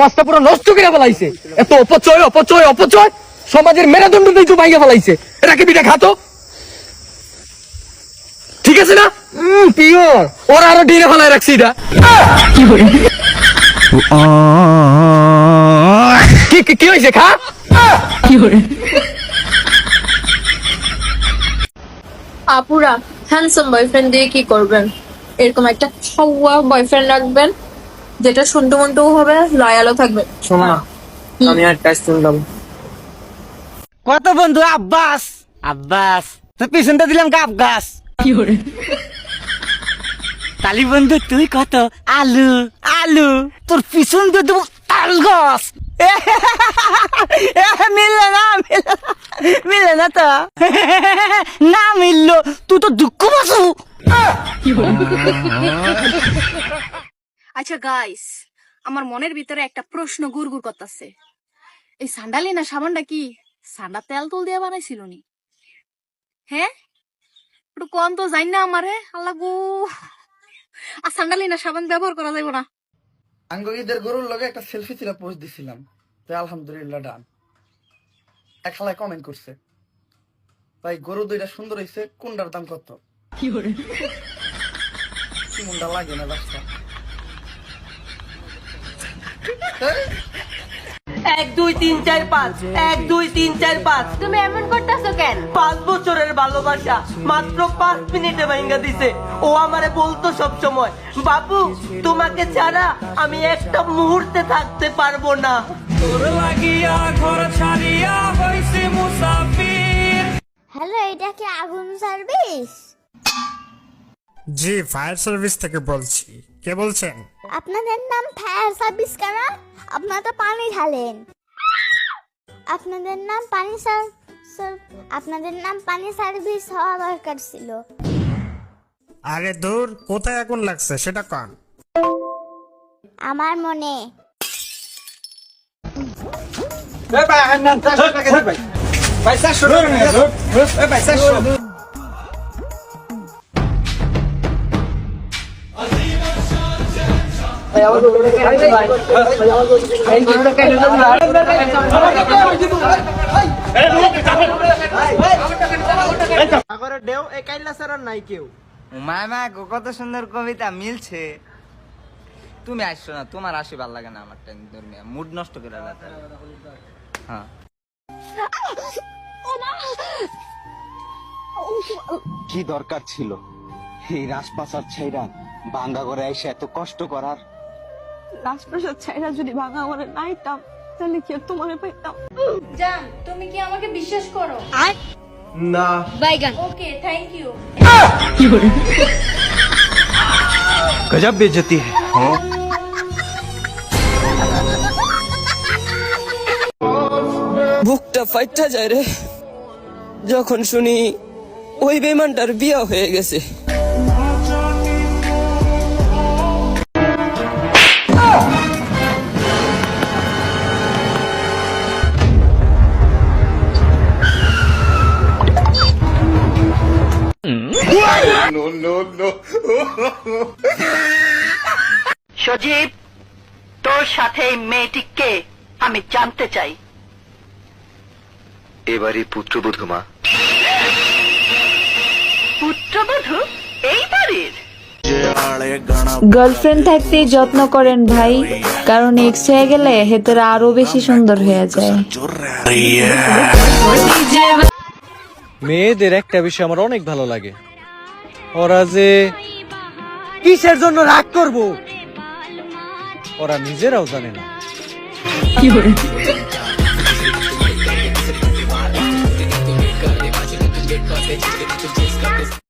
মাছটা পুরো নষ্ট করে ফেলাইছে। এত অপচয় অপচয় অপচয়, সমাজের মেরুদণ্ড দিয়ে ভাঙিয়ে ফেলাইছে। এটা কি পিঠা খাতো? ঠিক আছে না? পিওর। ওরা আরো ঢিলে ফেলায় রাখছি এটা। কি হয়েছে? খা। আপুরা হ্যান্ডসাম বয়ফ্রেন্ড দিয়ে কি করবেন? এরকম একটা ছাওয়া বয়ফ্রেন্ড রাখবেন যেটা সন্টু মন্টু হবে, লয়ালও থাকবে। শোনো না, আমি আর কাজ শুনলাম। কত বন্ধু আব্বাস আব্বাস, তোর পিছনটা দিলাম গাব গাছ। তালি বন্ধু তুই কত আলু আলু, তোর পিছন দিয়ে দেবো তাল গাছ। মিললে না মিললে না তো না মিললো, তুই তো দুঃখ বাসু। আচ্ছা গাইস, আমার মনের ভিতরে একটা প্রশ্ন গুড়গুড় করতেছে। এই সান্ডালি না সাবানটা কি সান্ডা তেল তুল দিয়ে বানাইছিল নি? হ্যাঁ, একটু কম তো জানি না আমারে। আল্লাহ গো, আর সান্ডালি না সাবান ব্যবহার করা যাইব না। আঙ্গীদের গরুর লগে একটা সেলফি ছিল, পোস্ট দিছিলাম, তো আলহামদুলিল্লাহ ডান। এক খালায় কমেন্ট করছে, ভাই গরু দুইটা সুন্দর হয়েছে, কোনটার দাম কত? কি মুন্ডা লাগে না বাচ্চা। 1 2 3 4 5 1 2 3 4 5। তুমি এমন করতেছো কেন? 5 বছরের ভালোবাসা মাত্র 5 মিনিটে ভাঙ্গা দিছে। ও আমারে বলতো সব সময়, বাবু তোমাকে ছাড়া আমি একটা মুহূর্তে থাকতে পারবো না। তোর লাগিয়া ঘর ছাড়িয়া হইছি মুসাফির। হ্যালো, এটা কি আগুন সার্ভিস? জি, ফায়ার সার্ভিস থেকে বলছি। কে বলছেন? আপনাদের নাম ফায়ার সার্ভিস কেন? আপনারা তো পানি ঢালেন। আপনাদের নাম পানি সার্ভিস হওয়া দরকার ছিল। আরে দূর, কোথায় আগুন লাগছে সেটা কন। আমার মনে। মামা কত সুন্দর কবিতা মিলছে। তুমি আসছো না, তোমার আসি ভাল লাগে না আমার, মুড নষ্ট করে হ্যাঁ। কি দরকার ছিল এই রাজপ্রাসাদ ছাইরা ভাঙ্গা করে এসে এত কষ্ট করার? রাজপ্রাসাদ ছাইরা যদি ভাঙা আমারে নাইতাম তাহলে কি আর তোমারে পাইতাম? জান, তুমি কি আমাকে বিশ্বাস করো? না। ওকে, থ্যাংক ইউ। গজব বেজতি হ্যাঁ। বুকটা ফাইটটা যায় রে যখন শুনি ওই বেমানটার বিয়ে হয়ে গেছে। সজীব, তোর সাথে এই মেয়েটিকে আমি জানতে চাই। এবারই পুত্রবধূ মা। পুত্রবধূ এই বাড়ির? গার্লফ্রেন্ড থাকতেই যত্ন করেন ভাই, কারণ এক্স হয়ে গেলে হেতরা আরো বেশি সুন্দর হয়ে যায়। মেয়েদের একটা বিষয় আমার অনেক ভালো লাগে, ওরা যে কিসের জন্য রাগ করব ওরা নিজেরাও জানে না।